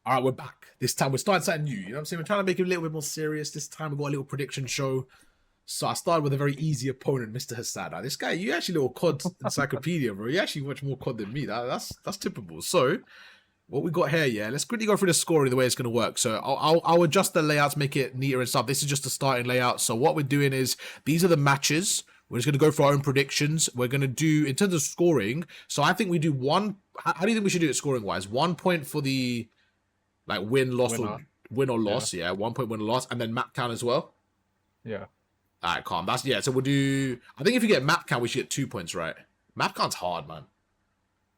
All right, we're back. This time we're starting something new. You know what I'm saying? We're trying to make it a little bit more serious. This time we've got a little prediction show. So I started with a very easy opponent, Mr. Hassad. Now, this guy, you actually little COD encyclopedia, bro. You actually watch more COD than me. That's typical. So what we got here, yeah, let's quickly go through the scoring, the way it's going to work. So I'll adjust the layouts, make it neater and stuff. This is just the starting layout. So what we're doing is, these are the matches. We're just going to go for our own predictions. We're going to do, in terms of scoring, so I think we do one, how do you think we should do it scoring-wise? 1 point for the, like, win or loss, yeah. 1 point win or loss, and then map count as well? Yeah. All right, calm. That's, yeah, so we'll do, I think if you get map count, we should get 2 points, right? Map count's hard, man.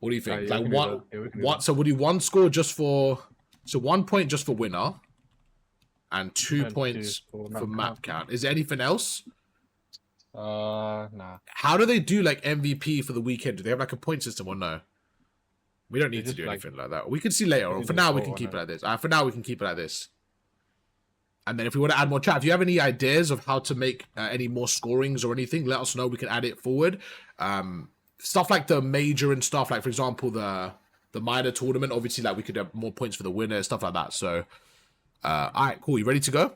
What do you think? Yeah, like, so we'll do one score just for, so 1 point just for winner, and 2 points for map count. Is there anything else? Nah. How do they do like MVP for the weekend? Do they have like a point system or no? We don't need to do anything like that. We can see later. Or for now, we can keep it like this. For now, we can keep it like this. And then if we want to add more chat, if you have any ideas of how to make any more scorings or anything, let us know. We can add it forward. Stuff like the major and stuff, like for example, the minor tournament. Obviously, like we could have more points for the winner, stuff like that. So, all right, cool. You ready to go?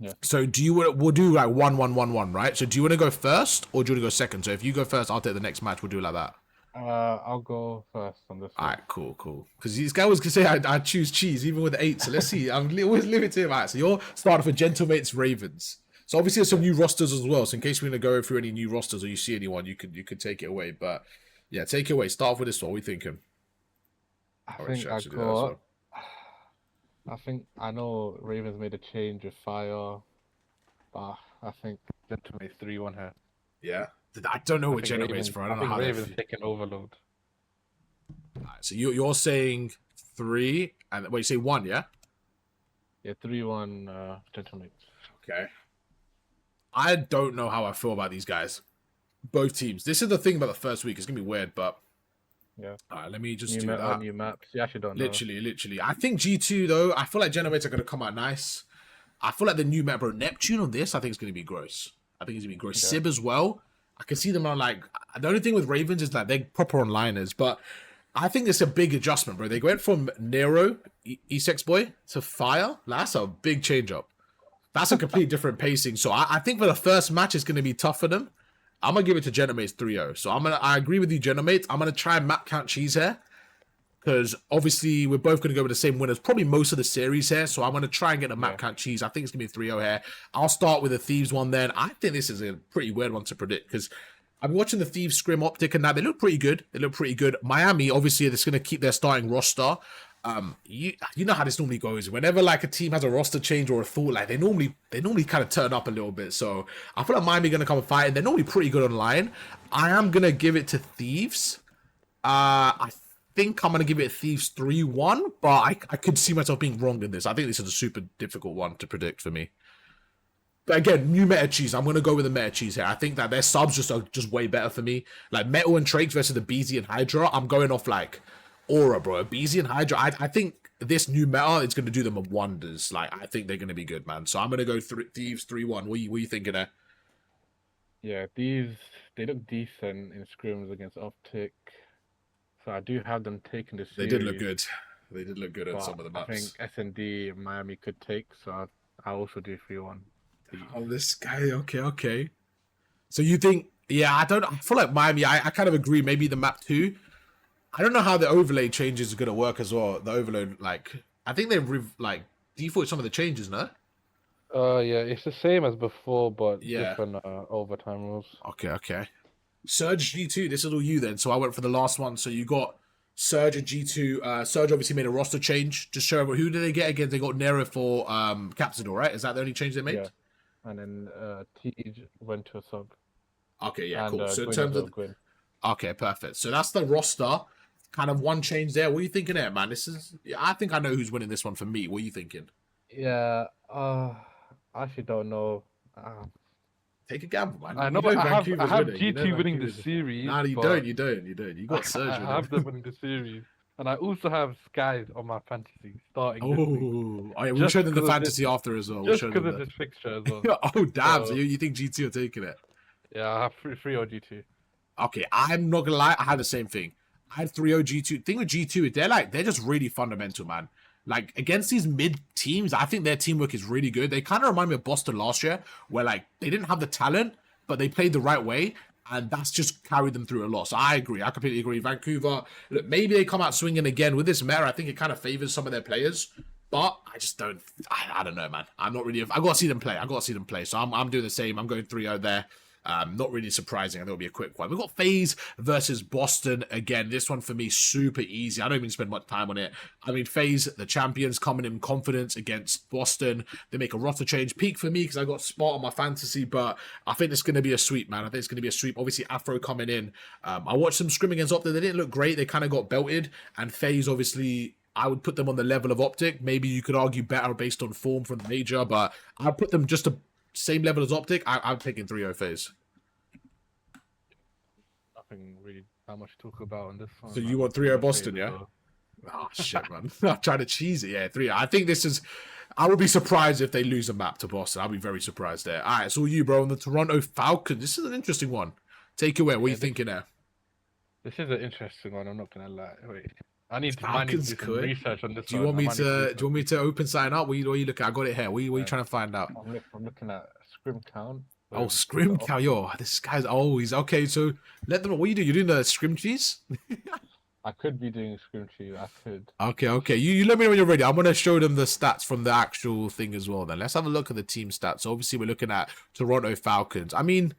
Yeah. So do you want? We'll do like 1-1-1-1, right? So do you want to go first or do you want to go second? So if you go first, I'll take the next match. We'll do it like that. I'll go first on this one. All right, cool. Because this guy was gonna say I choose cheese even with 8. So let's see. I'm always limited to him. All right, so you're starting for Gentlemates Ravens. So obviously there's some new rosters as well. So in case we're gonna go through any new rosters or you see anyone, you could take it away. But yeah, take it away. Start off with this one. What are we thinking? I think I know Ravens made a change with Fire, but I think Gentleman's 3-1 here. Yeah, I don't know what Gentlemates for. I don't know how Ravens taking overload. All right, so you're saying 3 and wait, you say 1, yeah? Yeah, 3-1 Gentleman's. Okay. I don't know how I feel about these guys. Both teams. This is the thing about the first week. It's gonna be weird, but yeah. All right, let me just do that. New maps. You actually don't know. Literally. I think G2 though. I feel like Gentlemates are gonna come out nice. I feel like the new map, bro. Neptune on this, I think it's gonna be gross. Okay. Sib as well. I can see them on like. The only thing with Ravens is that they're proper onliners, but I think it's a big adjustment, bro. They went from Nero, Esex boy, to Fire. That's a big change up. That's a complete different pacing. So I think for the first match, it's gonna be tough for them. I'm gonna give it to Gentlemates 3-0. So I agree with you, Gentlemates. I'm gonna try and map count cheese here. Because obviously we're both gonna go with the same winners, probably most of the series here. So I'm gonna try and get a map count cheese. I think it's gonna be 3-0 here. I'll start with the Thieves one then. I think this is a pretty weird one to predict because I've been watching the Thieves scrim optic and that they look pretty good. Miami, obviously, they're gonna keep their starting roster. You know how this normally goes. Whenever like a team has a roster change or a thought, like they normally kind of turn up a little bit. So I feel like Miami gonna come and fight, and they're normally pretty good online. I am gonna give it to Thieves. I think I'm gonna give it Thieves 3-1, but I could see myself being wrong in this. I think this is a super difficult one to predict for me. But again, new meta cheese. I'm gonna go with the meta cheese here. I think that their subs are just way better for me. Like Metal and Trakes versus the BZ and Hydra. I'm going off like aura, bro. BZ and Hydra. I think this new meta is going to do them wonders. Like, I think they're going to be good, man. So I'm going to go Thieves 3-1. What are you thinking there? Yeah, Thieves, they look decent in scrims against Optic. So I do have them taking this series. They did look good. They did look good at some of the maps. I think SND Miami could take, so I also do 3-1. Oh, this guy. Okay. So you think, yeah, I feel like Miami, I kind of agree. Maybe the map 2. I don't know how the overlay changes are going to work as well. The overload, like, I think they've, default some of the changes, no? Yeah, it's the same as before, but different overtime rules. Okay. Surge G2, this is all you then. So I went for the last one. So you got Surge and G2. Surge obviously made a roster change. Just show everyone, who did they get again? They got Nero for Capsidor, right? Is that the only change they made? Yeah. And then Tej went to a sub. Okay, yeah, cool. So in terms of... Okay, perfect. So that's the roster. Kind of one change there. What are you thinking there, man? I think I know who's winning this one for me. What are you thinking? Yeah, I actually don't know. Take a gamble, man. I know I have G2 winning the series. No, you don't. You got Surge. I have them winning the series. And I also have Skies on my fantasy starting this week. Oh yeah, we'll show them the fantasy after as well. Just because of this fixture as well. Oh, damn. So you think G2 are taking it? Yeah, I have 3 or G2. Okay, I'm not going to lie. I had the same thing. I had 3-0 G2. Thing with G2, they're just really fundamental, man. Like, against these mid teams, I think their teamwork is really good. They kind of remind me of Boston last year, where, like, they didn't have the talent, but they played the right way, and that's just carried them through a lot. So I agree. I completely agree. Vancouver, look, maybe they come out swinging again. With this meta, I think it kind of favors some of their players, but I just don't... I don't know, man. I'm not really... I got to see them play. So I'm doing the same. I'm going 3-0 there. Not really surprising. I think it'll be a quick one. We've got FaZe versus Boston. Again, this one for me, super easy. I don't even spend much time on it. I mean, FaZe, the champions, coming in confidence against Boston. They make a roster change. Peak for me because I got Spot on my fantasy, but I think it's going to be a sweep, man. I think it's going to be a sweep. Obviously, Afro coming in. I watched some scrimming against Optic. They didn't look great. They kind of got belted. And FaZe, obviously... I would put them on the level of Optic. Maybe you could argue better based on form from the major, but I'd put them just the same level as Optic. I'm taking 3-0 FaZe. Nothing really that much to talk about on this one. So you want 3-0 Boston, yeah? Oh, shit, man. I'm trying to cheese it. Yeah, 3-0. I think this is... I would be surprised if they lose a map to Boston. I'll be very surprised there. All right, it's all you, bro. On the Toronto Falcons. This is an interesting one. Take it away. What are you thinking there? This is an interesting one. I'm not going to lie. Wait. I need to do some research on this. Do you want me to open sign up? What are you looking at? I got it here. What are you trying to find out? I'm looking at scrim count. Oh, scrim count. Yo, this guy's always okay. So let them know. What are you doing? You're doing the scrim cheese? I could be doing scrim cheese. I could. Okay. You let me know when you're ready. I'm gonna show them the stats from the actual thing as well. Then let's have a look at the team stats. So obviously, we're looking at Toronto Falcons. I mean,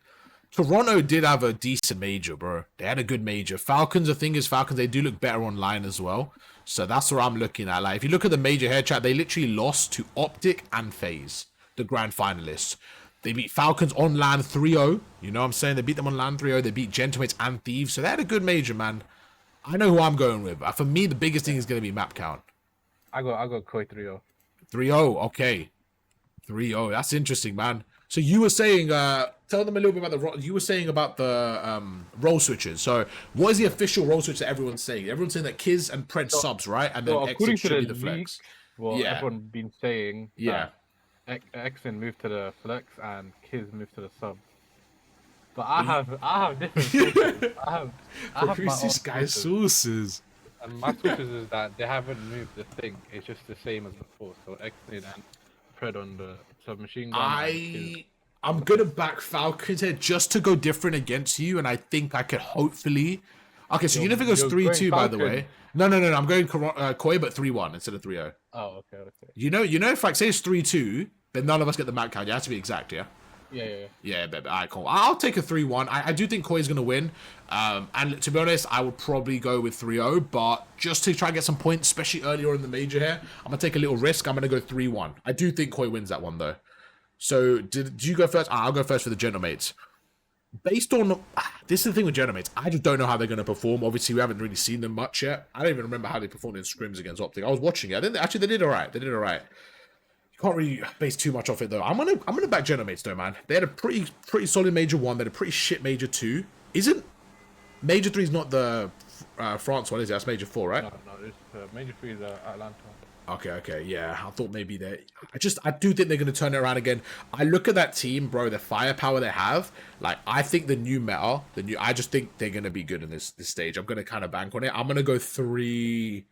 Toronto did have a decent major, bro. They had a good major. Falcons, the thing is, Falcons, they do look better online as well. So that's what I'm looking at. Like, if you look at the major hair chat, they literally lost to Optic and FaZe, the grand finalists. They beat Falcons on LAN 3-0. You know what I'm saying? They beat them on LAN 3-0. They beat Gentlemates and Thieves. So they had a good major, man. I know who I'm going with. For me, the biggest thing is going to be map count. I got Koi 3-0. 3-0, okay. 3-0, that's interesting, man. So you were saying, tell them a little bit about you were saying about the role switches. So what is the official role switch that everyone's saying? Everyone's saying that Kiz and Pred subs, right? And then Exit should be the flex. Everyone's been saying Exen moved to the flex and Kiz moved to the sub. But I have different sources. I have my own these guys' sources. And my sources is that they haven't moved the thing. It's just the same as before. So Exen and Pred on the submachine gun. I'm gonna back Falcons here just to go different against you, and I think I could hopefully. Okay, so you know if it goes 3-2, by the way. No. I'm going Koi, but 3-1 instead of 3-0. Oh, okay. You know, if like say it's 3-2, then none of us get the map count. You have to be exact, yeah. Yeah, baby. All right, cool. I'll take a 3-1. I do think Koi is gonna win. And to be honest, I would probably go with 3-0, but just to try and get some points, especially earlier in the major here, I'm gonna take a little risk. I'm gonna go 3-1. I do think Koi wins that one though. So, did you go first? I'll go first for the Gentlemates. Based on... This is the thing with Gentlemates. I just don't know how they're going to perform. Obviously, we haven't really seen them much yet. I don't even remember how they performed in scrims against Optic. I was watching it. Actually, they did all right. You can't really base too much off it, though. I'm gonna back Gentlemates, though, man. They had a pretty solid Major 1. They had a pretty shit Major 2. Isn't... Major 3 is not the France one, is it? That's Major 4, right? No, it's Major 3 is Atlanta. Okay, yeah. I thought maybe they... I do think they're going to turn it around again. I look at that team, bro, the firepower they have. Like, I think the new meta, I just think they're going to be good in this stage. I'm going to kind of bank on it. I'm going to go 3...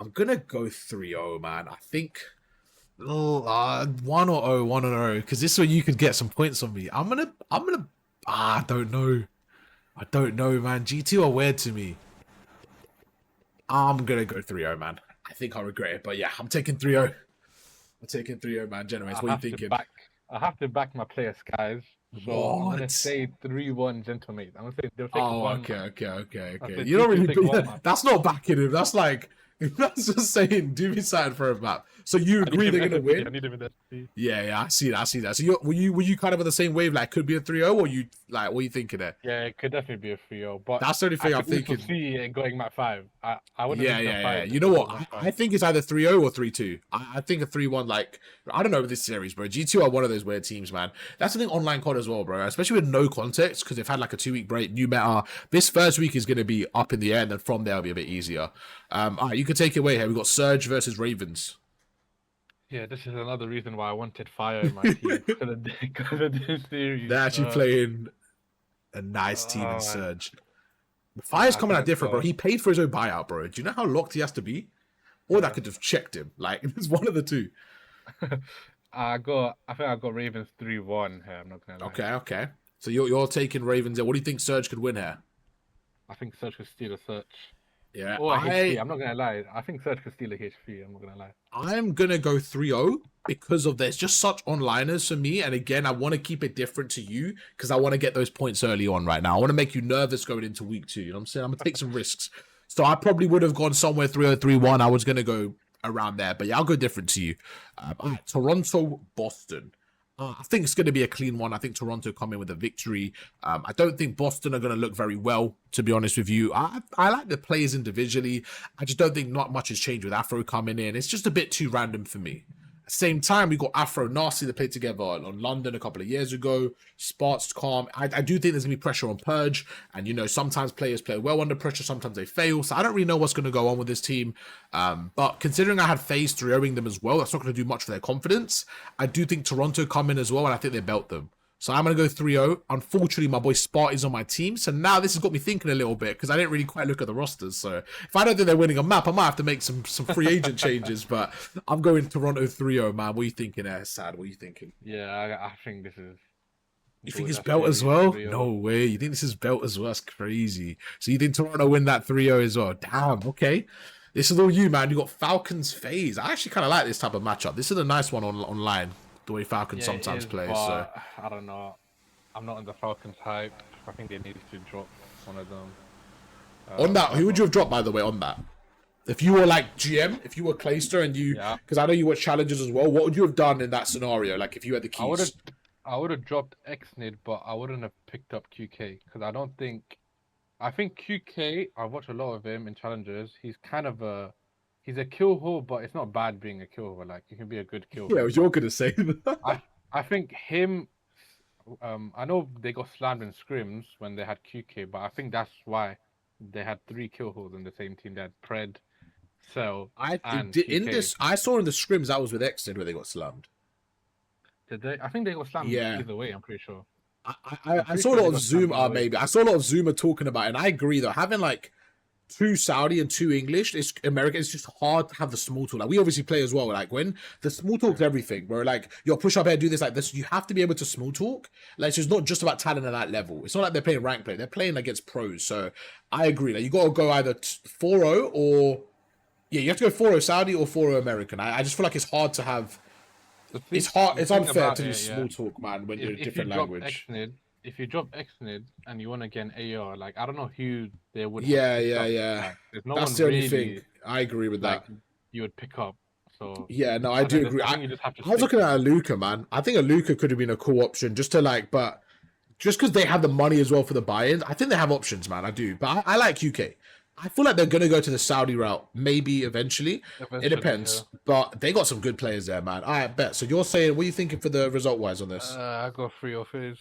I'm going to go 3-0, man. I think... 1-0, because this way you could get some points on me. I'm going to... I don't know, man. G2 are weird to me. I'm going to go 3-0, man. I think I'll regret it, but yeah, I'm taking 3-0. I'm taking 3-0, man. Gentlemates, what are you thinking? I have to back my players, guys. So I'm gonna say 3-1 Gentlemates. I'm gonna say they'll take one. Okay. You don't really. That's not backing him. That's like that's just saying do me side for a map. So you agree they're gonna win? I need him in that. Yeah, I see that. So were you kind of on the same wave? Like, could be a 3-0, or you like what are you thinking there? Yeah, it could definitely be a 3-0, but that's the only thing I'm thinking. See it going map 5. I wouldn't. Yeah. You know what? I think it's either 3-0 or 3-2. I think a 3-1. Like, I don't know with this series, bro. G2 are one of those weird teams, man. That's the thing online COD as well, bro. Especially with no context because they've had like a 2-week break, new meta. This first week is going to be up in the air, and then from there it'll be a bit easier. All right, you can take it away here. We've got Surge versus Ravens. Yeah, this is another reason why I wanted Fire in my team because of this series. They're actually playing a nice team in Surge. Fire's I coming out think different, bro. so. He paid for his own buyout, bro. Do you know how locked he has to be? Or that could have checked him. Like, it's one of the two. I think I got Ravens 3-1 here. I'm not gonna lie. Okay. So you're taking Ravens here. What do you think Surge could win here? I think Surge could steal a Search. Yeah, Or a HP. I'm not gonna lie. I think Surge could steal a HP. I'm not gonna lie. I'm gonna go 3-0 because of there's just such onliners for me. And again, I want to keep it different to you because I want to get those points early on right now. I want to make you nervous going into week 2. You know what I'm saying? I'm gonna take some risks. So I probably would have gone somewhere 3-0, 3-1. I was gonna go around there, but yeah, I'll go different to you. Toronto, Boston. I think it's going to be a clean one. I think Toronto come in with a victory. I don't think Boston are going to look very well, to be honest with you. I like the players individually. I just don't think not much has changed with Afro coming in. It's just a bit too random for me. Same time, we got Afro Nasty that played together on London a couple of years ago. Sparks, Calm. I do think there's going to be pressure on Purge. And, you know, sometimes players play well under pressure. Sometimes they fail. So I don't really know what's going to go on with this team. But considering I had FaZe 3-0ing them as well, that's not going to do much for their confidence. I do think Toronto come in as well, and I think they belt them. So I'm going to go 3-0. Unfortunately, my boy Spart is on my team. So now this has got me thinking a little bit because I didn't really quite look at the rosters. So if I don't think they're winning a map, I might have to make some free agent changes. But I'm going Toronto 3-0, man. What are you thinking there, Sad? What are you thinking? Yeah, I think this is... You think it's belt as well? No way. You think this is belt as well? That's crazy. So you think Toronto win that 3-0 as well? Damn, okay. This is all you, man. You got Falcons FaZe. I actually kind of like this type of matchup. This is a nice one online. The way Falcons sometimes play. So I don't know. I'm not in the Falcons hype. I think they need to drop one of them. On that, who would you have dropped, by the way, on that? If you were like GM, if you were Clayster and you... Because I know you watch challenges as well. What would you have done in that scenario? Like, if you had the keys? I would have dropped Xnid, but I wouldn't have picked up QK. Because I don't think... I think QK, I watch a lot of him in challenges. He's kind of a... He's a kill whore, but it's not bad being a kill whore. Like, you can be a good kill whore. Yeah, you're going to say that. I think him... I know they got slammed in scrims when they had QK, but I think that's why they had 3 kill whores in the same team. They had Pred, Cell, and QK. I saw in the scrims that was with Exton where they got slammed. Did they? I think they got slammed either way, I'm pretty sure. I saw a lot of Zuma, maybe. I saw a lot of Zuma talking about it, and I agree, though. Having, like, 2 Saudi and 2 English, it's American. It's just hard to have the small talk. Like, we obviously play as well. Like, when the small talk's everything, where like, yo, push up here, do this like this. You have to be able to small talk. Like, it's just not just about talent at that level. It's not like they're playing rank play. They're playing against pros. So I agree. Like, you got to go either 4-0 or you have to go 4-0 Saudi or 4-0 American. I just feel like it's hard to have. It's hard. It's unfair to do small talk, man, when you're a different language. If you drop Xnid and you want to get an AR, like, I don't know who they would. Yeah. Like, there's no That's one the only really, thing. I agree with that. You would pick up. So yeah, no, I do agree. I was looking at a Luca, man. I think a Luca could have been a cool option just to like, but just because they have the money as well for the buy-ins, I think they have options, man. I do, but I like UK. I feel like they're gonna go to the Saudi route, maybe eventually. It depends, but they got some good players there, man. I bet. So you're saying, what are you thinking for the result-wise on this? I got 3 of his.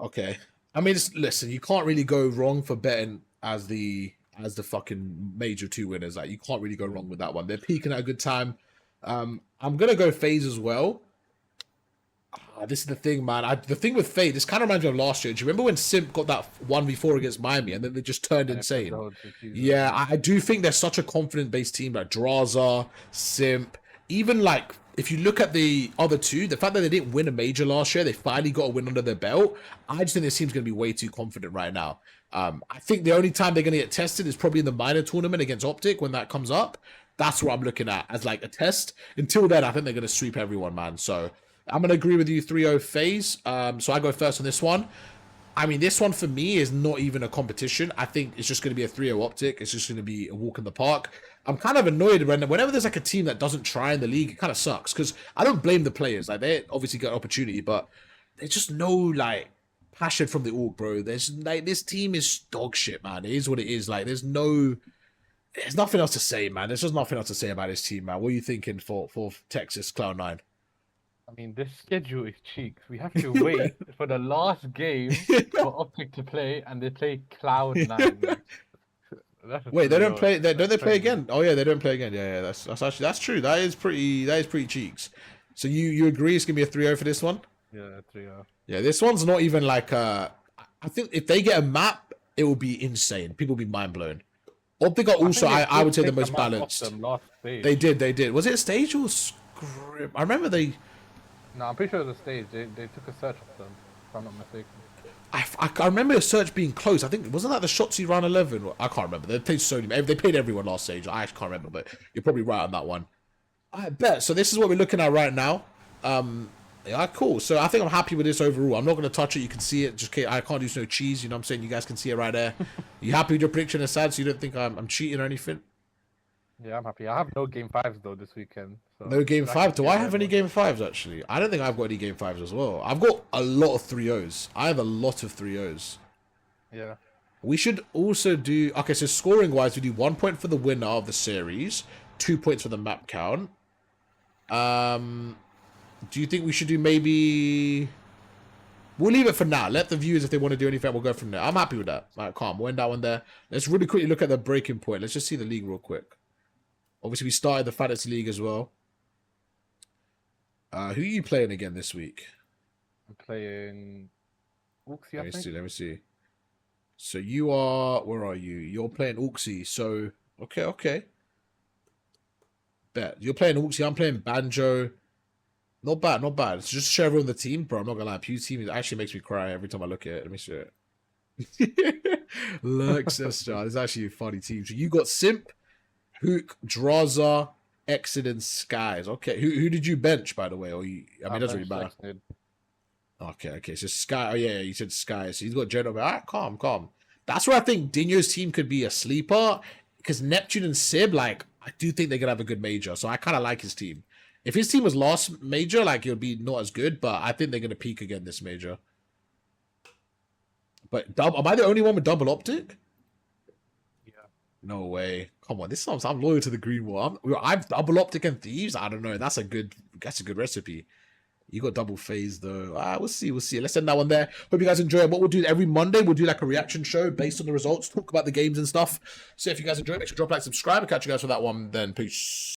Okay. I mean, listen, you can't really go wrong for betting as the fucking major 2 winners. Like, you can't really go wrong with that one. They're peaking at a good time. I'm gonna go FaZe as well. This is the thing, man. The thing with FaZe, this kind of reminds me of last year. Do you remember when Simp got that 1v4 against Miami and then they just turned insane? Yeah, I do think they're such a confident-based team. Like Draza, Simp, even like, if you look at the other 2, the fact that they didn't win a major last year, they finally got a win under their belt. I just think this team's going to be way too confident right now. I think the only time they're going to get tested is probably in the minor tournament against Optic when that comes up. That's what I'm looking at as like a test. Until then, I think they're going to sweep everyone, man. So I'm going to agree with you, 3-0 FaZe. So I go first on this one. I mean, this one for me is not even a competition. I think it's just going to be a 3-0 Optic. It's just going to be a walk in the park. I'm kind of annoyed whenever there's like a team that doesn't try in the league, it kind of sucks. Because I don't blame the players. Like, they obviously get an opportunity, but there's just no, like, passion from the org, bro. There's, like, this team is dog shit, man. It is what it is. Like, there's nothing else to say, man. There's just nothing else to say about this team, man. What are you thinking for Texas Cloud9? I mean, this schedule is cheeks. We have to wait for the last game for Optic to play, and they play Cloud9. Wait, they don't play. Don't they play again? Oh yeah, they don't play again. Yeah. That's true. That is pretty cheeks. So you agree it's gonna be a 3-0 for this one? Yeah, 3-0. Yeah, this one's not even like I think if they get a map it will be insane. People will be mind blown. Optic are I also, think they I would did say, the take a most map off balanced. them last stage. They did. Was it a stage or script? I remember they. No, I'm pretty sure it was a stage. They took a search of them, if I'm not mistaken. I remember a search being close. I think wasn't that the Shotzi round 11? I can't remember. They played so many. They played everyone last stage. I actually can't remember, but you're probably right on that one. I bet. So this is what we're looking at right now. Yeah, cool. So I think I'm happy with this overall. I'm not going to touch it. You can see it. Just I can't use no cheese. You know what I'm saying? You guys can see it right there. You happy with your prediction aside? So you don't think I'm cheating or anything? Yeah, I'm happy. I have no game 5s though this weekend. So No game 5. Do I have any one. game 5s actually? I don't think I've got any game 5s as well. I've got a lot of 3-0s. I have a lot of 3-0s. Yeah. We should also do... Okay, so scoring-wise, we do 1 point for the winner of the series, 2 points for the map count. Do you think we should do maybe... We'll leave it for now. Let the viewers, if they want to do anything, we'll go from there. I'm happy with that. All right, calm. We'll end that one there. Let's really quickly look at the breaking point. Let's just see the league real quick. Obviously, we started the Fantasy League as well. Who are you playing again this week? I'm playing Uxie, I think. Let me see. So you are... Where are you? You're playing Uxie. So, okay. Bet. You're playing Uxie. I'm playing Banjo. Not bad. It's just share everyone the team, bro. I'm not gonna lie. Pew team actually makes me cry every time I look at it. Let me see it. Luxester. It's actually a funny team. So you got Simp, Hook, Draza, Exit, and Skies. Okay. Who did you bench, by the way? Or you, I mean, it doesn't really matter. Okay. So Sky. Oh yeah, you said Sky. So he's got General. All right, calm. That's where I think Dino's team could be a sleeper because Neptune and Sib, like, I do think they're gonna have a good major. So I kind of like his team. If his team was last major, like, it would be not as good, but I think they're gonna peak again this major. But am I the only one with double optic? Yeah. No way. Come on, this time I'm loyal to the green wall. I've double optic and thieves. I don't know. That's a good recipe. You got double phase though. We'll see. Let's end that one there. Hope you guys enjoy it. What we'll do every Monday, we'll do like a reaction show based on the results, talk about the games and stuff. So if you guys enjoy it, make sure to drop a like, subscribe, and catch you guys for that one. Then peace.